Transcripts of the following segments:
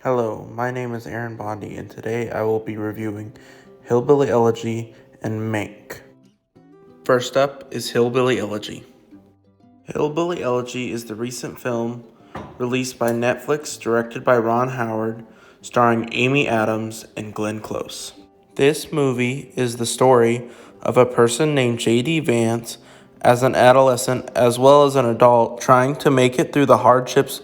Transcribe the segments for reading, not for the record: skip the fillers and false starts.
Hello, my name is Aaron Bondi, and today I will be reviewing Hillbilly Elegy and Mank. First up is Hillbilly Elegy. Hillbilly Elegy is the recent film released by Netflix, directed by Ron Howard, starring Amy Adams and Glenn Close. This movie is the story of a person named J.D. Vance as an adolescent as well as an adult trying to make it through the hardships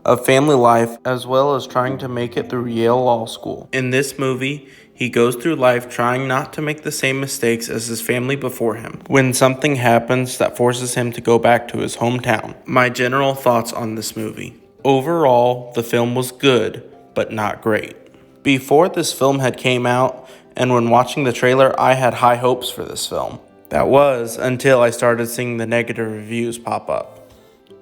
of family life as well as trying to make it through Yale Law School. In this movie, he goes through life trying not to make the same mistakes as his family before him when something happens that forces him to go back to his hometown. My general thoughts on this movie. Overall, the film was good, but not great. Before this film had came out, and when watching the trailer, I had high hopes for this film. That was until I started seeing the negative reviews pop up.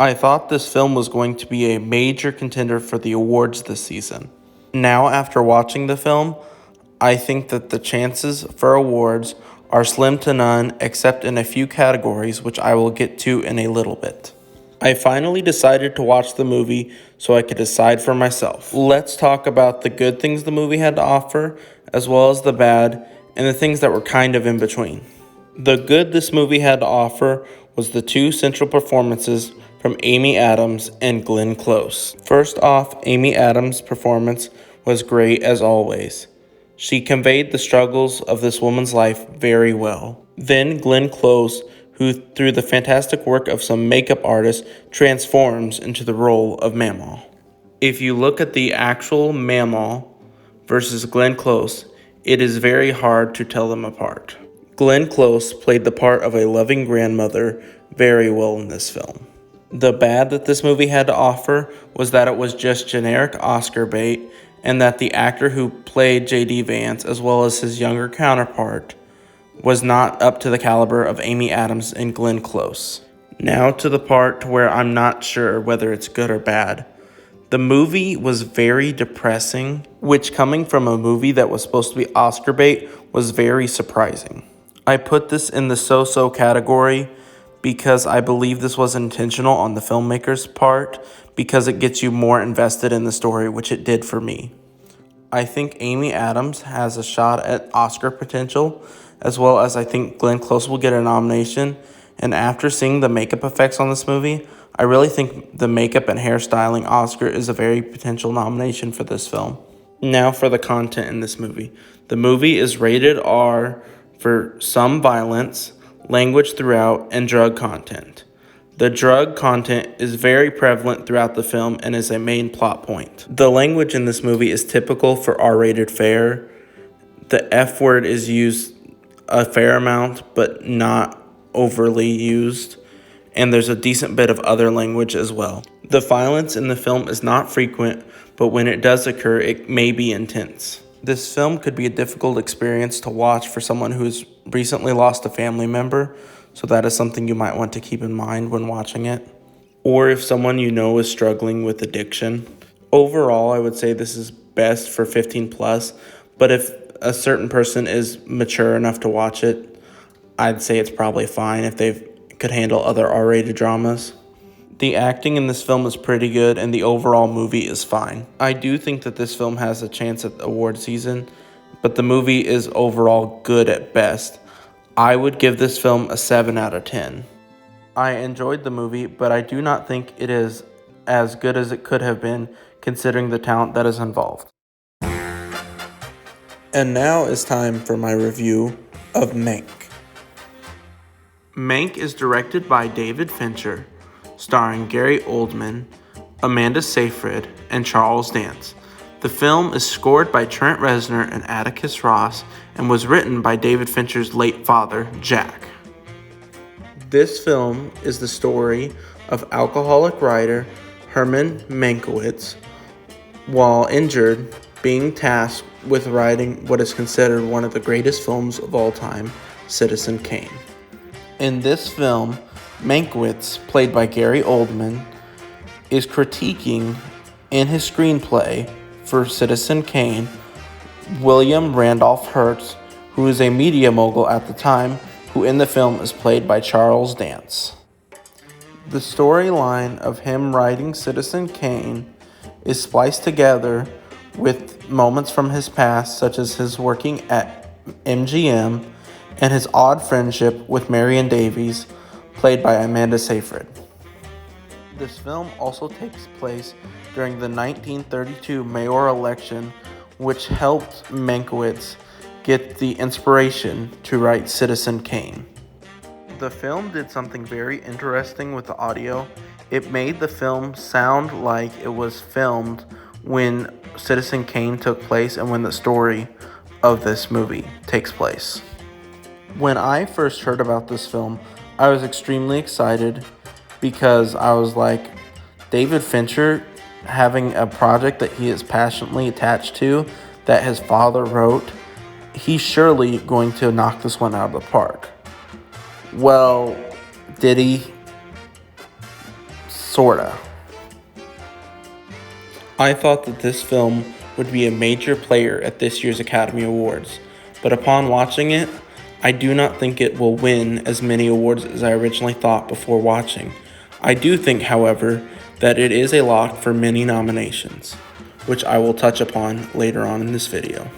I thought this film was going to be a major contender for the awards this season. Now, after watching the film, I think that the chances for awards are slim to none except in a few categories, which I will get to in a little bit. I finally decided to watch the movie so I could decide for myself. Let's talk about the good things the movie had to offer, as well as the bad, and the things that were kind of in between. The good this movie had to offer was the two central performances from Amy Adams and Glenn Close. First off, Amy Adams' performance was great as always. She conveyed the struggles of this woman's life very well. Then Glenn Close, who through the fantastic work of some makeup artists transforms into the role of Mamaw. If you look at the actual Mamaw versus Glenn Close, it is very hard to tell them apart. Glenn Close played the part of a loving grandmother very well in this film. The bad that this movie had to offer was that it was just generic Oscar bait, and that the actor who played J.D. Vance, as well as his younger counterpart, was not up to the caliber of Amy Adams and Glenn Close. Now to the part where I'm not sure whether it's good or bad. The movie was very depressing, which coming from a movie that was supposed to be Oscar bait was very surprising. I put this in the so-so category because I believe this was intentional on the filmmaker's part because it gets you more invested in the story, which it did for me. I think Amy Adams has a shot at Oscar potential, as well as I think Glenn Close will get a nomination. And after seeing the makeup effects on this movie, I really think the makeup and hairstyling Oscar is a very potential nomination for this film. Now for the content in this movie. The movie is rated R for some violence, language throughout, and drug content. The drug content is very prevalent throughout the film and is a main plot point. The language in this movie is typical for R-rated fare. The F word is used a fair amount, but not overly used. And there's a decent bit of other language as well. The violence in the film is not frequent, but when it does occur, it may be intense. This film could be a difficult experience to watch for someone who's recently lost a family member, so that is something you might want to keep in mind when watching it. Or if someone you know is struggling with addiction. Overall, I would say this is best for 15 plus, but if a certain person is mature enough to watch it, I'd say it's probably fine if they could handle other R-rated dramas. The acting in this film is pretty good, and the overall movie is fine. I do think that this film has a chance at the award season, but the movie is overall good at best. I would give this film a 7 out of 10. I enjoyed the movie, but I do not think it is as good as it could have been considering the talent that is involved. And now is time for my review of Mank. Mank is directed by David Fincher, starring Gary Oldman, Amanda Seyfried, and Charles Dance. The film is scored by Trent Reznor and Atticus Ross and was written by David Fincher's late father, Jack. This film is the story of alcoholic writer Herman Mankiewicz, while injured, being tasked with writing what is considered one of the greatest films of all time, Citizen Kane. In this film, Mankiewicz, played by Gary Oldman, is critiquing in his screenplay for Citizen Kane William Randolph Hearst, who is a media mogul at the time, who in the film is played by Charles Dance. The storyline of him writing Citizen Kane is spliced together with moments from his past, such as his working at MGM and his odd friendship with Marion Davies, played by Amanda Seyfried. This film also takes place during the 1932 mayoral election, which helped Mankiewicz get the inspiration to write Citizen Kane. The film did something very interesting with the audio. It made the film sound like it was filmed when Citizen Kane took place and when the story of this movie takes place. When I first heard about this film, I was extremely excited because I was like, David Fincher having a project that he is passionately attached to, that his father wrote, he's surely going to knock this one out of the park. Well, did he? Sorta. I thought that this film would be a major player at this year's Academy Awards, but upon watching it, I do not think it will win as many awards as I originally thought before watching. I do think, however, that it is a lock for many nominations, which I will touch upon later on in this video.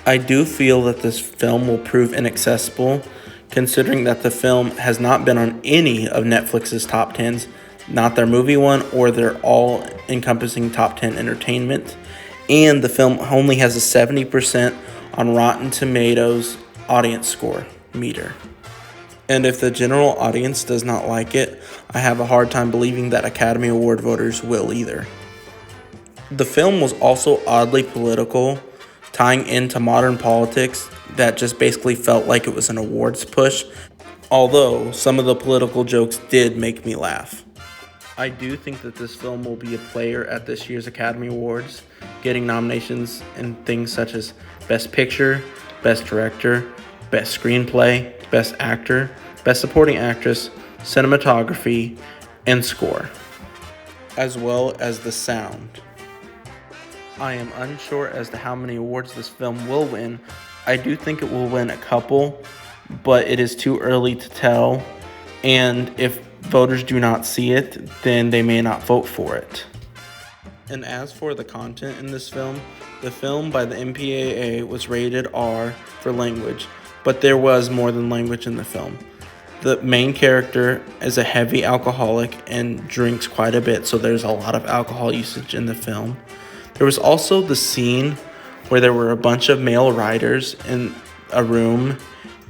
I do feel that this film will prove inaccessible, considering that the film has not been on any of Netflix's top 10s, not their movie one or their all-encompassing top 10 entertainment, and the film only has a 70% on Rotten Tomatoes audience score meter. And if the general audience does not like it, I have a hard time believing that Academy Award voters will either. The film was also oddly political, tying into modern politics that just basically felt like it was an awards push, although some of the political jokes did make me laugh. I do think that this film will be a player at this year's Academy Awards, getting nominations in things such as Best Picture, Best Director, Best Screenplay, Best Actor, Best Supporting Actress, Cinematography, and Score, as well as the sound. I am unsure as to how many awards this film will win. I do think it will win a couple, but it is too early to tell, and if voters do not see it, then they may not vote for it. And as for the content in this film, the film by the MPAA was rated R for language, but there was more than language in the film. The main character is a heavy alcoholic and drinks quite a bit, so there's a lot of alcohol usage in the film. There was also the scene where there were a bunch of male writers in a room,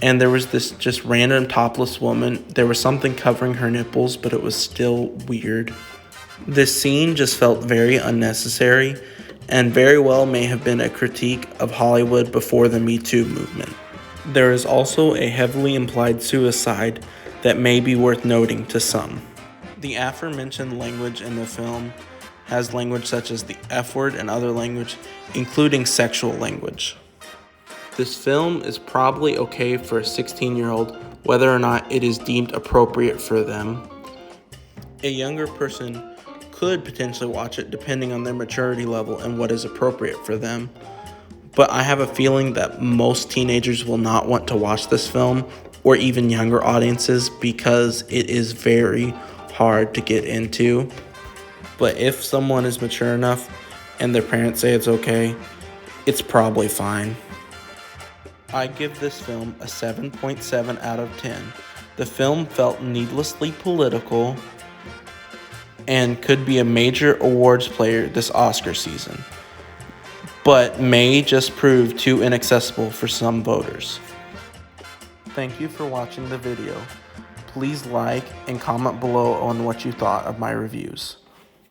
and there was this just random topless woman. There was something covering her nipples, but it was still weird. This scene just felt very unnecessary, and very well may have been a critique of Hollywood before the Me Too movement. There is also a heavily implied suicide that may be worth noting to some. The aforementioned language in the film has language such as the F word and other language, including sexual language. This film is probably okay for a 16-year-old, whether or not it is deemed appropriate for them. A younger person could potentially watch it depending on their maturity level and what is appropriate for them. But I have a feeling that most teenagers will not want to watch this film, or even younger audiences, because it is very hard to get into. But if someone is mature enough and their parents say it's okay, it's probably fine. I give this film a 7.7 out of 10. The film felt needlessly political and could be a major awards player this Oscar season, but may just prove too inaccessible for some voters. Thank you for watching the video. Please like and comment below on what you thought of my reviews.